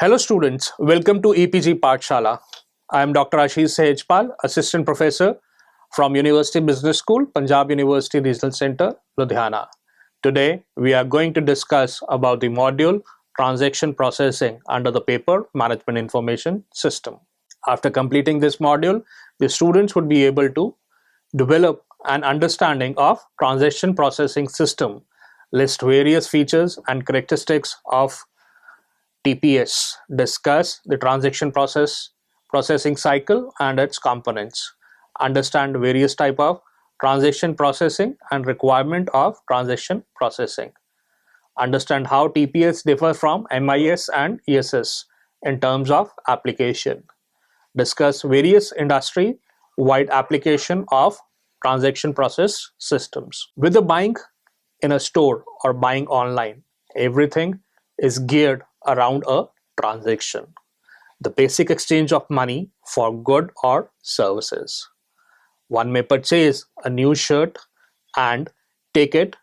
Hello students, welcome to EPG Pathshala. I am Dr. Ashish Sehajpal, Assistant Professor from University Business School, Punjab University Regional Centre, Ludhiana. Today we are going to discuss about the module Transaction Processing under the paper Management Information System. After completing this module, the students would be able to develop an understanding of transaction processing system, list various features and characteristics of TPS, discuss the processing cycle and its components, understand various type of transaction processing and requirement of transaction processing, understand how TPS differ from MIS and ESS in terms of application, discuss various industry wide application of transaction process systems. With the buying in a store or buying online, everything is geared around a transaction, the basic exchange of money for good or services. One may purchase a new shirt and take it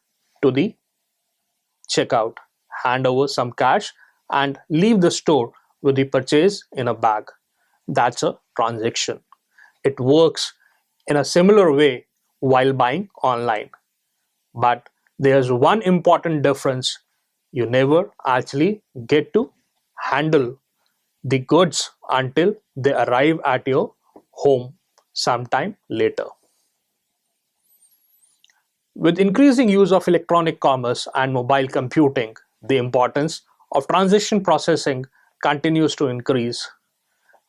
to the checkout, hand over some cash, and leave the store with the purchase in a bag. That's a transaction. It works in a similar way while buying online. But there's one important difference: you never actually get to handle the goods until they arrive at your home sometime later. With increasing use of electronic commerce and mobile computing, the importance of transaction processing continues to increase.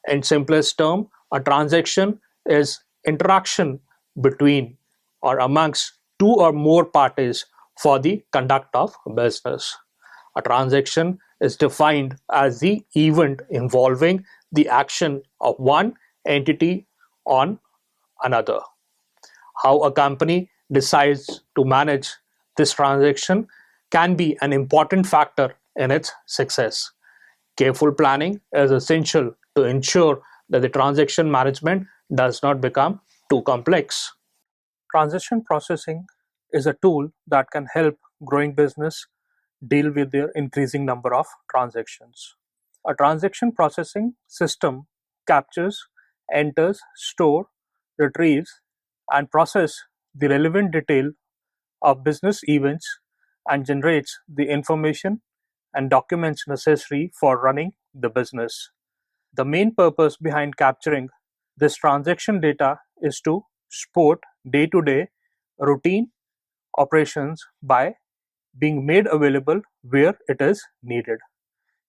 In simplest term, a transaction is interaction between or amongst two or more parties for the conduct of business. A transaction is defined as the event involving the action of one entity on another. How a company decides to manage this transaction can be an important factor in its success. Careful planning is essential to ensure that the transaction management does not become too complex. Transaction processing is a tool that can help growing business deal with their increasing number of transactions. A transaction processing system captures, enters, store, retrieves, and process the relevant detail of business events and generates the information and documents necessary for running the business. The main purpose behind capturing this transaction data is to support day-to-day routine operations by being made available where it is needed.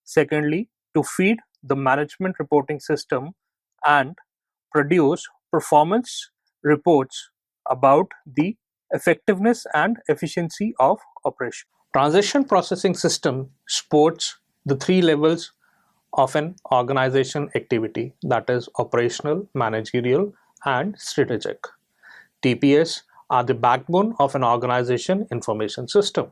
Secondly, to feed the management reporting system and produce performance reports about the effectiveness and efficiency of operation. Transaction processing system supports the three levels of an organization activity, that is operational, managerial, and strategic. TPS are the backbone of an organization information system.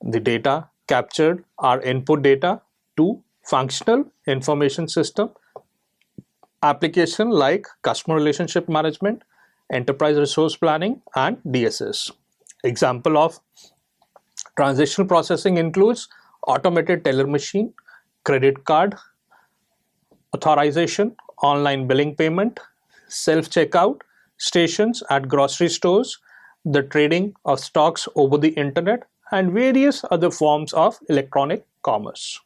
The data captured are input data to functional information system application like customer relationship management, enterprise resource planning, and DSS. Example of transactional processing includes automated teller machine, credit card authorization, online billing payment, self-checkout stations at grocery stores, the trading of stocks over the internet, and various other forms of electronic commerce.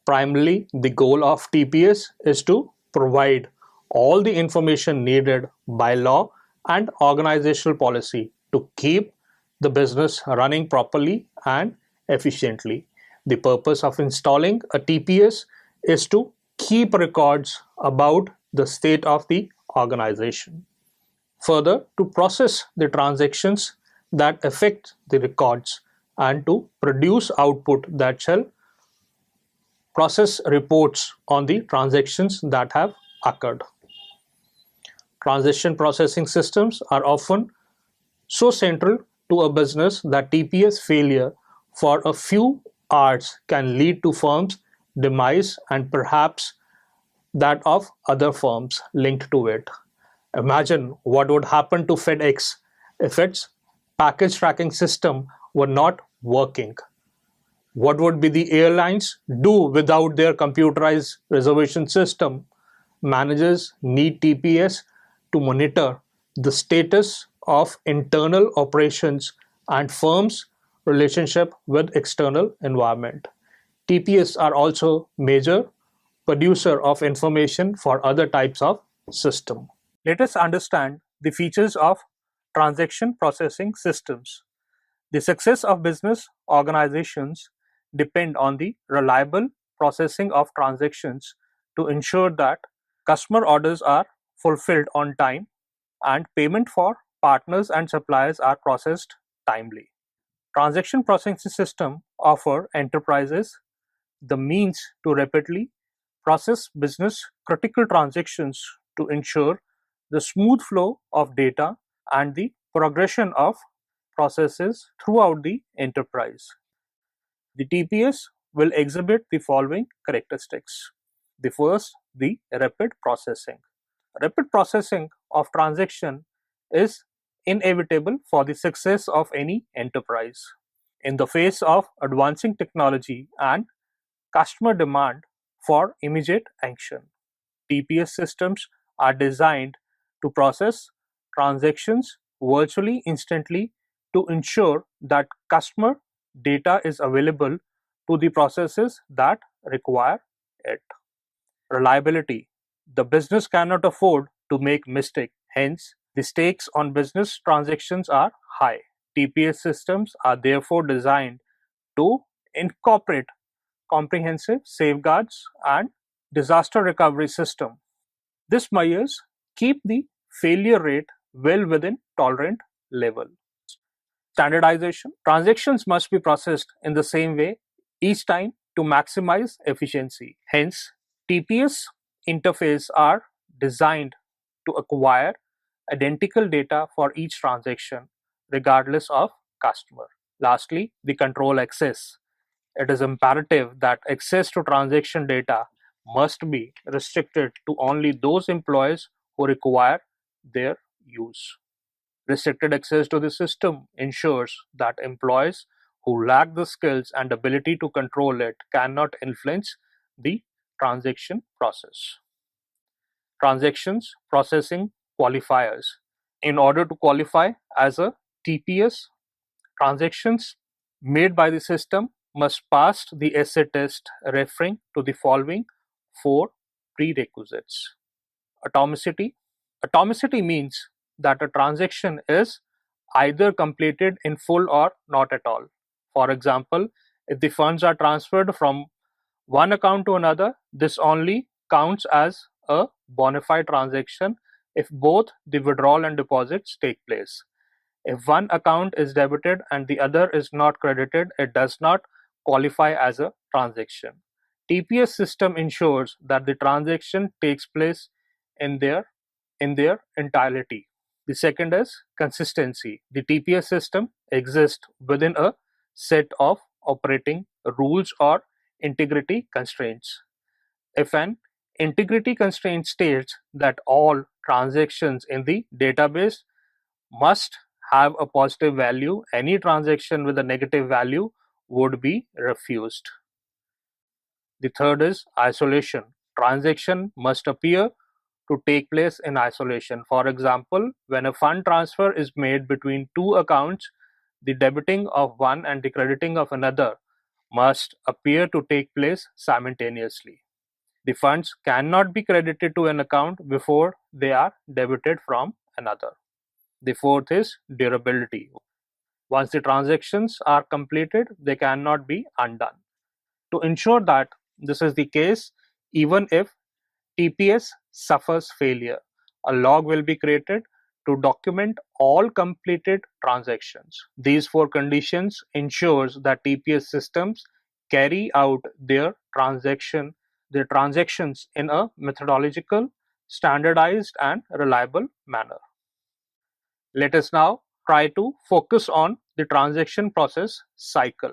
Primarily, the goal of TPS is to provide all the information needed by law and organizational policy to keep the business running properly and efficiently. The purpose of installing a TPS is to keep records about the state of the organization. Further, to process the transactions that affect the records and to produce output that shall process reports on the transactions that have occurred. Transaction processing systems are often so central to a business that TPS failure for a few hours can lead to firms' demise and perhaps that of other firms linked to it. Imagine what would happen to FedEx if its package tracking system were not working. What would be the airlines do without their computerized reservation system? Managers need TPS to monitor the status of internal operations and firms' relationship with external environment. TPS are also major producer of information for other types of system. Let us understand the features of transaction processing systems. The success of business organizations depend on the reliable processing of transactions to ensure that customer orders are fulfilled on time and payment for partners and suppliers are processed timely. Transaction processing system offer enterprises the means to rapidly process business critical transactions to ensure the smooth flow of data and the progression of processes throughout the enterprise. The TPS will exhibit the following characteristics. The first, the rapid processing. Rapid processing of transaction is inevitable for the success of any enterprise. In the face of advancing technology and customer demand for immediate action, TPS systems are designed to process transactions virtually instantly to ensure that customer data is available to the processes that require it. Reliability. The business cannot afford to make mistake. Hence, the stakes on business transactions are high. TPS systems are therefore designed to incorporate comprehensive safeguards and disaster recovery system. These measures keep the failure rate well within tolerant level. Standardization. Transactions must be processed in the same way each time to maximize efficiency. Hence, TPS interfaces are designed to acquire identical data for each transaction, regardless of customer. Lastly, the control access. It is imperative that access to transaction data must be restricted to only those employees who require their use. Restricted access to the system ensures that employees who lack the skills and ability to control it cannot influence the transaction process. Transactions processing qualifiers. In order to qualify as a TPS, transactions made by the system must pass the essay test referring to the following four prerequisites. Atomicity. Atomicity means that a transaction is either completed in full or not at all. For example, if the funds are transferred from one account to another, this only counts as a bona fide transaction if both the withdrawal and deposits take place. If one account is debited and the other is not credited, it does not qualify as a transaction. TPS system ensures that the transaction takes place in their entirety. The second is consistency. The TPS system exists within a set of operating rules or integrity constraints. If an integrity constraint states that all transactions in the database must have a positive value, any transaction with a negative value would be refused. The third is isolation. Transaction must appear to take place in isolation. For example, when a fund transfer is made between two accounts, the debiting of one and the crediting of another must appear to take place simultaneously. The funds cannot be credited to an account before they are debited from another. The fourth is durability. Once the transactions are completed, they cannot be undone. To ensure that this is the case, even if TPS suffers failure, a log will be created to document all completed transactions. These four conditions ensures that TPS systems carry out their transactions in a methodological, standardized and reliable manner. Let us now try to focus on the transaction process cycle,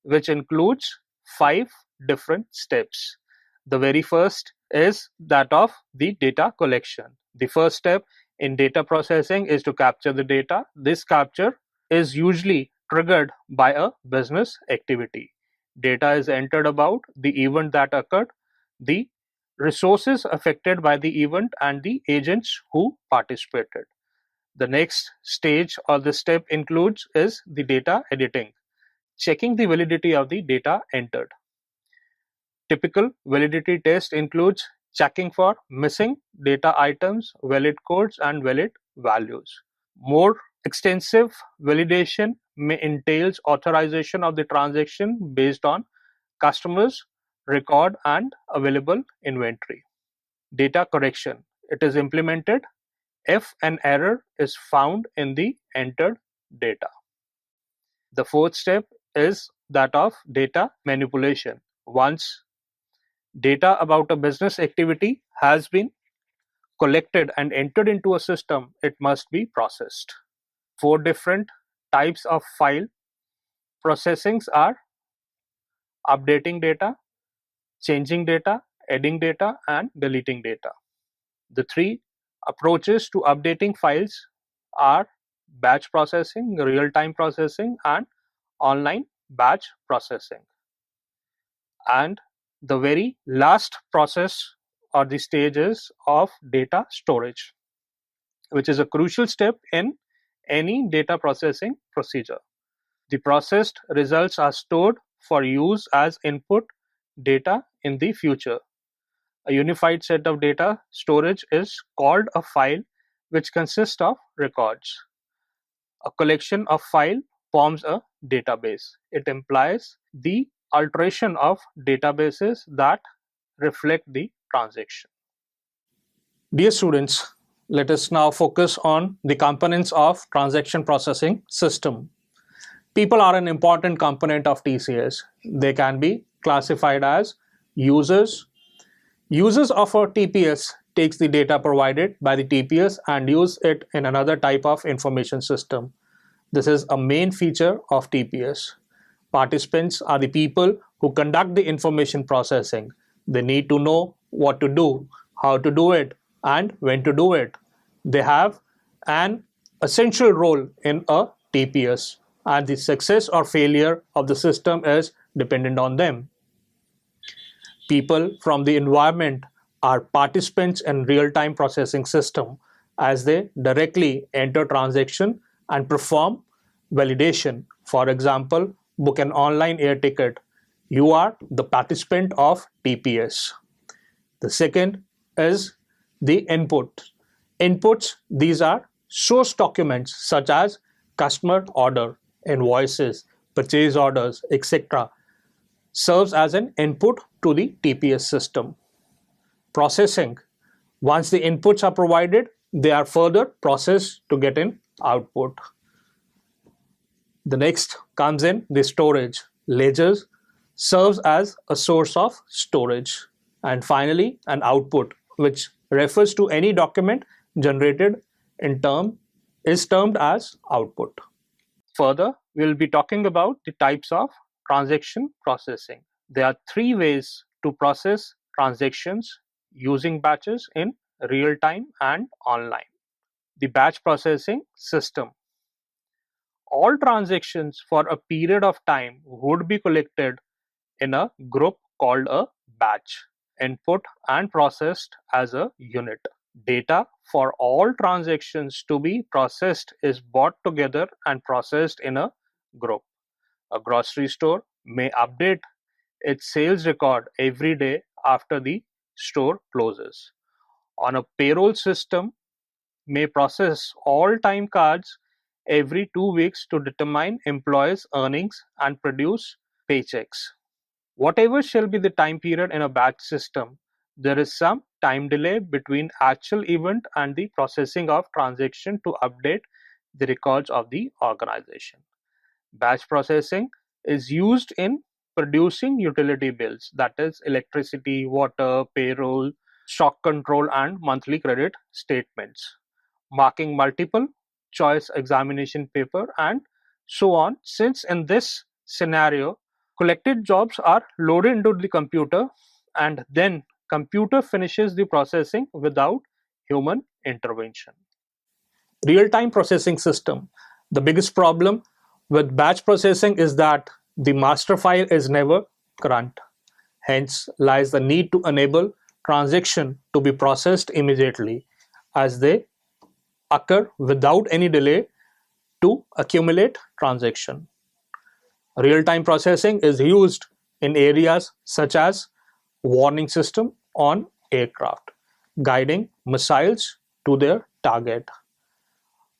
which includes five different steps. The very first is that of the data collection. The first step in data processing is to capture the data. This capture is usually triggered by a business activity. Data is entered about the event that occurred, the resources affected by the event, and the agents who participated. The next stage or the step includes is the data editing, checking the validity of the data entered. Typical validity test includes checking for missing data items, valid codes, and valid values. More extensive validation may entails authorization of the transaction based on customers' record and available inventory. Data correction. It is implemented if an error is found in the entered data. The fourth step is that of data manipulation. Once data about a business activity has been collected and entered into a system, it must be processed. Four different types of file processings are updating data, changing data, adding data, and deleting data. The three approaches to updating files are batch processing, real-time processing, and online batch processing. And the very last process or the stage is of data storage, which is a crucial step in any data processing procedure. The processed results are stored for use as input data in the future. A unified set of data storage is called a file, which consists of records. A collection of file forms a database. It implies the alteration of databases that reflect the transaction. Dear students, let us now focus on the components of transaction processing system. People are an important component of TCS. They can be classified as users. Users of a TPS takes the data provided by the TPS and use it in another type of information system. This is a main feature of TPS. Participants are the people who conduct the information processing. They need to know what to do, how to do it, and when to do it. They have an essential role in a TPS, and the success or failure of the system is dependent on them. People from the environment are participants in real-time processing system as they directly enter transaction and perform validation. For example, book an online air ticket. You are the participant of TPS. The second is the input. Inputs, these are source documents such as customer order, invoices, purchase orders, etc. serves as an input to the TPS system. Processing. Once the inputs are provided, they are further processed to get an output. The next comes in the storage. Ledgers serves as a source of storage. And finally, an output, which refers to any document generated is termed as output. Further, we will be talking about the types of transaction processing. There are three ways to process transactions using batches in real time and online. The batch processing system. All transactions for a period of time would be collected in a group called a batch, input and processed as a unit. Data for all transactions to be processed is brought together and processed in a group. A grocery store may update its sales record every day after the store closes. On a payroll system may process all time cards every 2 weeks to determine employees' earnings and produce paychecks. Whatever shall be the time period in a batch system, there is some time delay between actual event and the processing of transaction to update the records of the organization. Batch processing is used in producing utility bills, that is electricity, water, payroll, stock control, and monthly credit statements, marking multiple choice examination paper, and so on. Since in this scenario, collected jobs are loaded into the computer and then computer finishes the processing without human intervention. Real-time processing system. The biggest problem with batch processing is that The master file is never current. Hence lies the need to enable transaction to be processed immediately as they occur without any delay to accumulate transaction. Real-time processing is used in areas such as warning system on aircraft, guiding missiles to their target,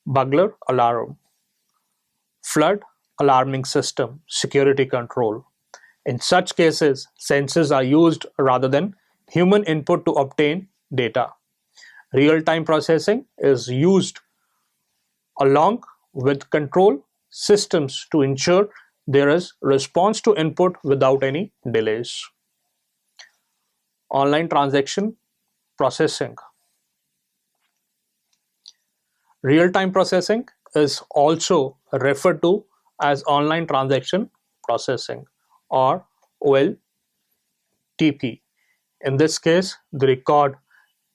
burglar alarm, flood alarming system, security control. In such cases, sensors are used rather than human input to obtain data. Real-time processing is used along with control systems to ensure there is response to input without any delays. Online transaction processing. Real-time processing is also referred to as online transaction processing or OLTP. In this case, the record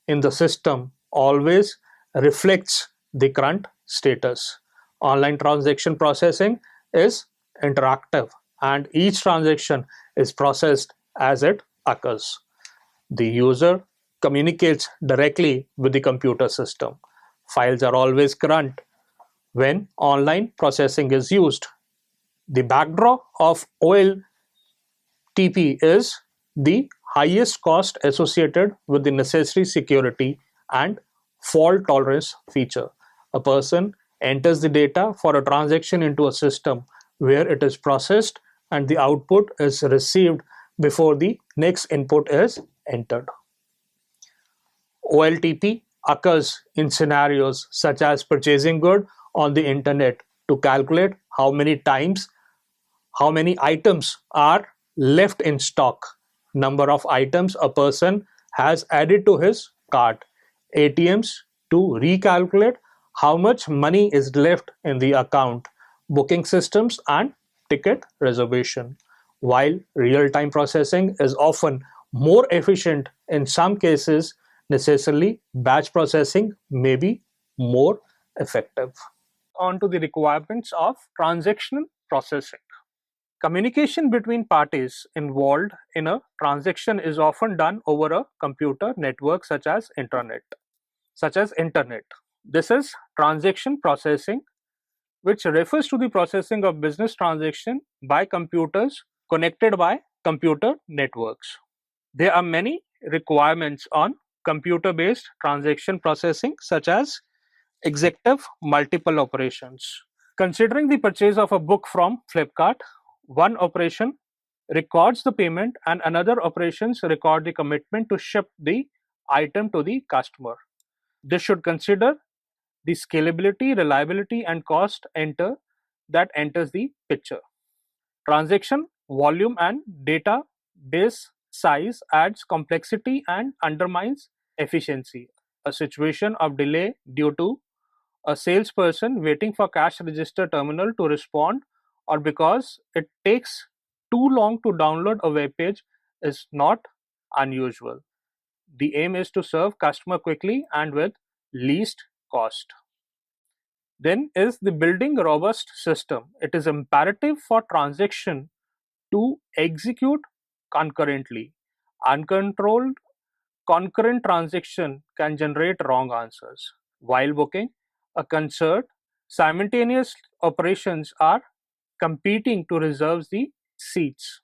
in the system always reflects the current status. Online transaction processing is interactive and each transaction is processed as it occurs. The user communicates directly with the computer system. Files are always current when online processing is used. The backdrop of OLTP is the highest cost associated with the necessary security and fault tolerance feature. A person enters the data for a transaction into a system where it is processed and the output is received before the next input is entered. OLTP occurs in scenarios such as purchasing good on the internet to calculate how many items are left in stock, number of items a person has added to his cart, ATMs to recalculate how much money is left in the account, booking systems and ticket reservation. While real-time processing is often more efficient in some cases, necessarily batch processing may be more effective. On to the requirements of transactional processing. Communication between parties involved in a transaction is often done over a computer network such as internet. This is transaction processing, which refers to the processing of business transaction by computers connected by computer networks. There are many requirements on computer-based transaction processing such as executive multiple operations. Considering the purchase of a book from Flipkart, one operation records the payment and another operations record the commitment to ship the item to the customer. This should consider the scalability, reliability and cost that enters the picture. Transaction volume and database size adds complexity and undermines efficiency. A situation of delay due to a salesperson waiting for cash register terminal to respond or because it takes too long to download a web page is not unusual. The aim is to serve customer quickly and with least cost. Then is the building robust system. It is imperative for transaction to execute concurrently. Uncontrolled concurrent transaction can generate wrong answers. While booking a concert, simultaneous operations are competing to reserve the seats.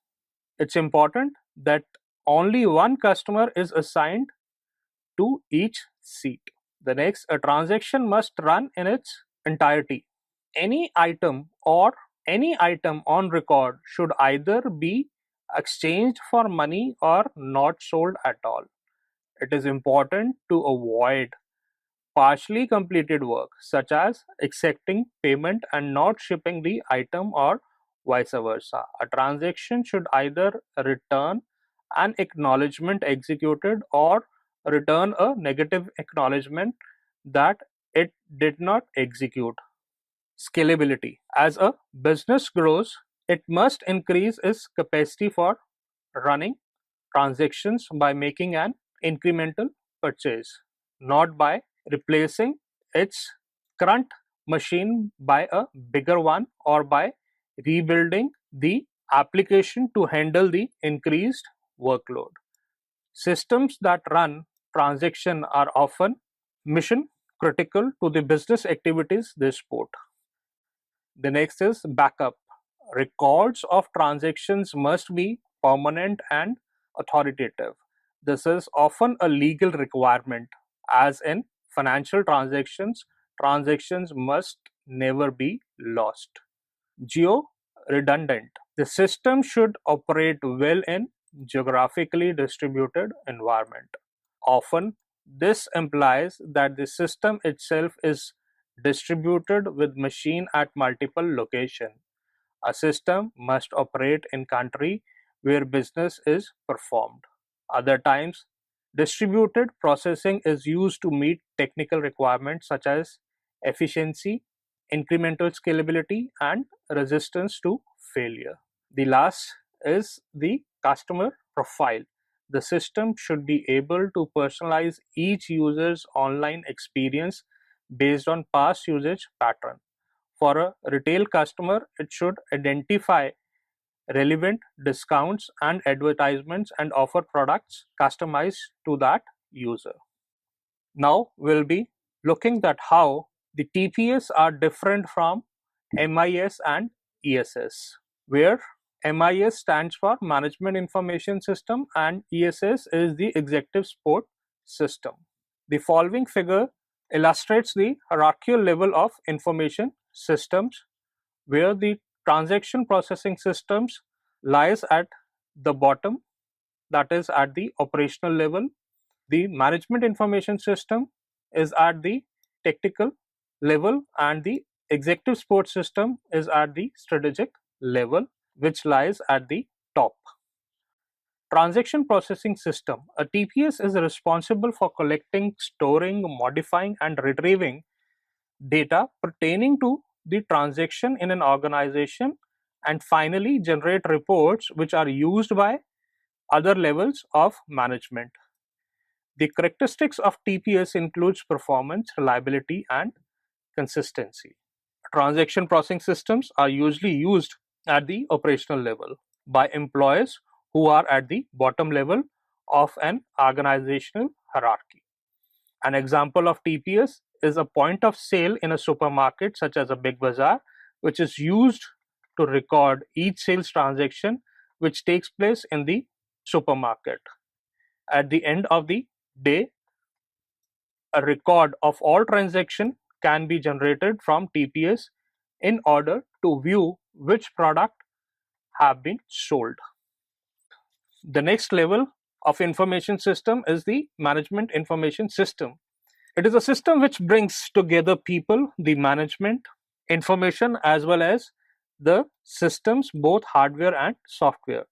It's important that only one customer is assigned to each seat. The next, a transaction must run in its entirety. Any item or any item on record should either be exchanged for money or not sold at all. It is important to avoid partially completed work, such as accepting payment and not shipping the item or vice versa. A transaction should either return an acknowledgement executed or return a negative acknowledgement that it did not execute. Scalability. As a business grows, it must increase its capacity for running transactions by making an incremental purchase, not by replacing its current machine by a bigger one or by rebuilding the application to handle the increased workload. Systems that run transaction are often mission critical to the business activities they support. The next is backup. Records of transactions must be permanent and authoritative. This is often a legal requirement, as in financial transactions, transactions must never be lost. Geo redundant. The system should operate well in geographically distributed environment. Often, this implies that the system itself is distributed with machine at multiple locations. A system must operate in country where business is performed. Other times, distributed processing is used to meet technical requirements such as efficiency, incremental scalability, and resistance to failure. The last is the customer profile. The system should be able to personalize each user's online experience based on past usage pattern. For a retail customer, it should identify relevant discounts and advertisements and offer products customized to that user. Now we'll be looking at how the TPS are different from MIS and ESS, where MIS stands for Management Information System and ESS is the Executive Support System. The following figure illustrates the hierarchical level of information systems, where the transaction processing systems lies at the bottom, that is at the operational level. The management information system is at the technical level, and the executive support system is at the strategic level, which lies at the top. Transaction processing system. A TPS is responsible for collecting, storing, modifying, and retrieving data pertaining to the transaction in an organization, and finally generate reports which are used by other levels of management. The characteristics of TPS includes performance, reliability, and consistency. Transaction processing systems are usually used at the operational level by employees who are at the bottom level of an organizational hierarchy. An example of TPS is a point of sale in a supermarket such as a big bazaar, which is used to record each sales transaction which takes place in the supermarket. At the end of the day, a record of all transactions can be generated from TPS in order to view which product have been sold. The next level of information system is the management information system. It is a system which brings together people, the management, information, as well as the systems, both hardware and software.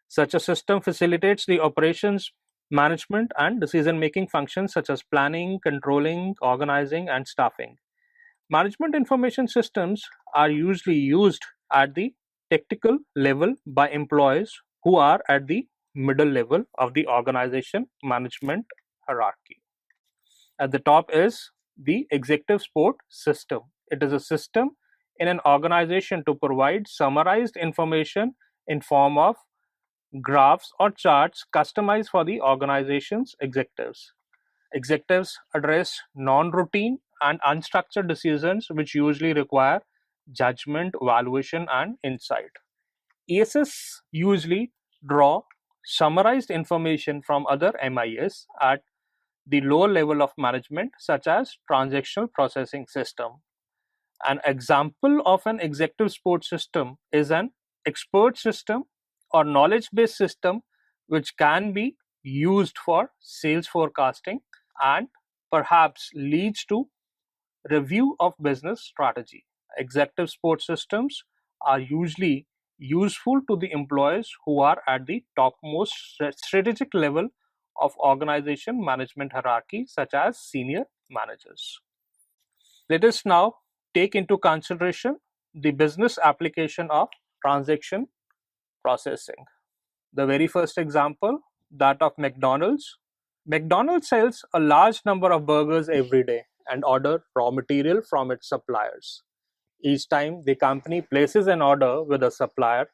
Such a system facilitates the operations, management, and decision making functions such as planning, controlling, organizing, and staffing. Management information systems are usually used at the technical level by employees who are at the middle level of the organization management hierarchy. At the top is the executive support system. It is a system in an organization to provide summarized information in form of graphs or charts customized for the organization's executives. Executives address non-routine and unstructured decisions which usually require judgment, evaluation, and insight. ESS usually draw summarized information from other MIS at the lower level of management, such as transactional processing system. An example of an executive support system is an expert system or knowledge based system which can be used for sales forecasting and perhaps leads to review of business strategy. Executive support systems are usually useful to the employees who are at the topmost strategic level of organization management hierarchy, such as senior managers. Let us now take into consideration the business application of transaction processing. The very first example, that of McDonald's. McDonald's sells a large number of burgers every day and order raw material from its suppliers. Each time the company places an order with a supplier,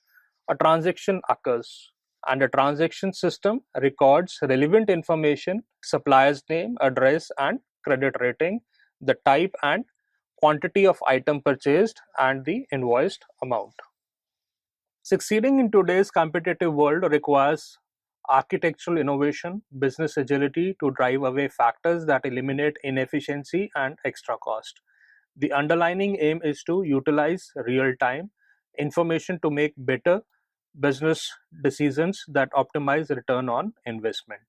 a transaction occurs, and a transaction system records relevant information, supplier's name, address, and credit rating, the type and quantity of item purchased, and the invoiced amount. Succeeding in today's competitive world requires architectural innovation, business agility to drive away factors that eliminate inefficiency and extra cost. The underlying aim is to utilize real time information to make better business decisions that optimize return on investment.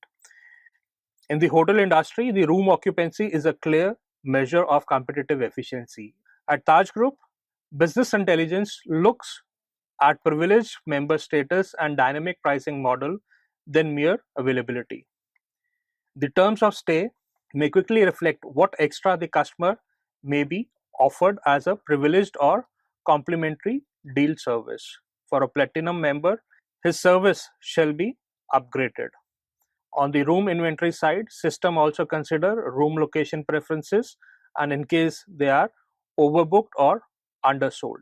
In the hotel industry, the room occupancy is a clear measure of competitive efficiency. At Taj Group, business intelligence looks at privileged member status and dynamic pricing model than mere availability. The terms of stay may quickly reflect what extra the customer may be offered as a privileged or complimentary deal service. For a platinum member, his service shall be upgraded. On the room inventory side, system also consider room location preferences and in case they are overbooked or undersold.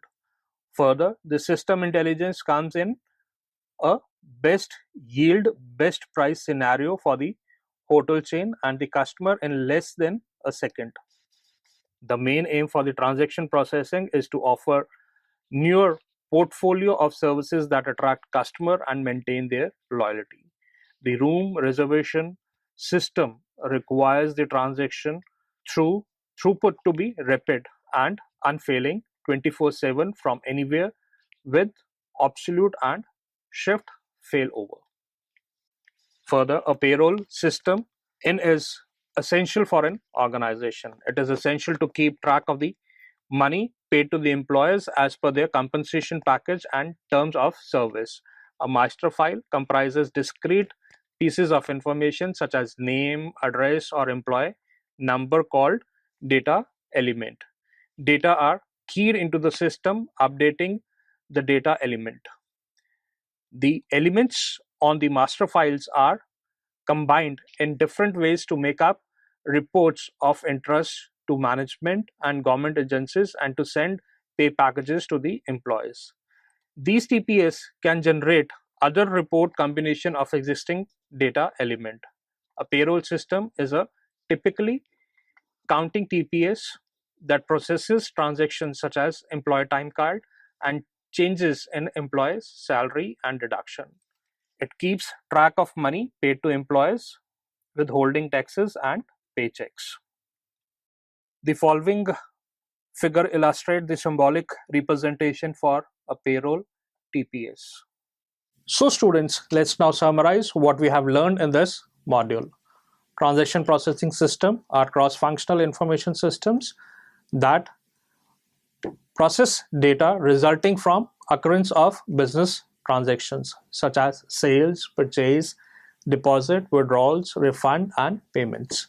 Further, the system intelligence comes in a best yield, best price scenario for the hotel chain and the customer in less than a second. The main aim for the transaction processing is to offer newer portfolio of services that attract customer and maintain their loyalty. The room reservation system requires the transaction through throughput to be rapid and unfailing 24/7 from anywhere with absolute and shift failover. Further, a payroll system is essential for an organization. It is essential to keep track of the money paid to the employers as per their compensation package and terms of service. A master file comprises discrete pieces of information such as name, address, or employee number called data element. Data are keyed into the system, updating the data element. The elements on the master files are combined in different ways to make up reports of interest to management and government agencies and to send pay packages to the employees. These TPS can generate other report combination of existing data element. A payroll system is a typically counting TPS that processes transactions such as employee time card and changes in employees' salary and deduction. It keeps track of money paid to employees, withholding taxes, and paychecks. The following figure illustrates the symbolic representation for a payroll TPS. So students, let's now summarize what we have learned in this module. Transaction processing system are cross-functional information systems that process data resulting from occurrence of business transactions such as sales, purchase, deposit, withdrawals, refund, and payments.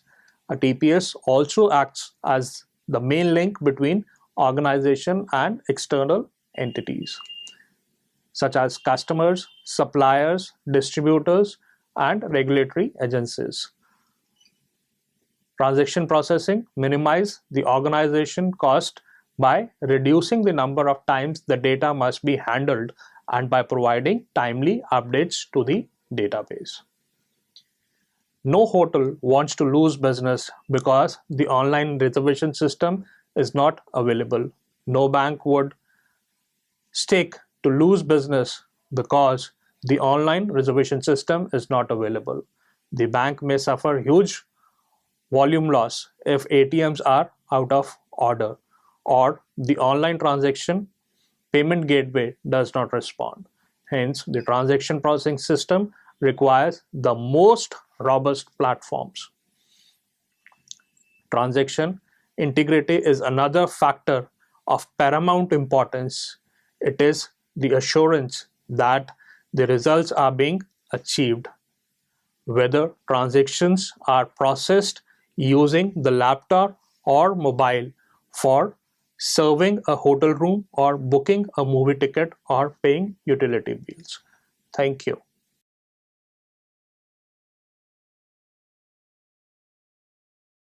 A TPS also acts as the main link between organization and external entities such as customers, suppliers, distributors, and regulatory agencies. Transaction processing minimize the organization cost by reducing the number of times the data must be handled and by providing timely updates to the database. No hotel wants to lose business because the online reservation system is not available. No bank would stake to lose business because the online reservation system is not available. The bank may suffer huge volume loss if ATMs are out of order or the online transaction payment gateway does not respond. Hence, the transaction processing system requires the most robust platforms. Transaction integrity is another factor of paramount importance. It is the assurance that the results are being achieved, whether transactions are processed using the laptop or mobile for serving a hotel room or booking a movie ticket or paying utility bills. Thank you.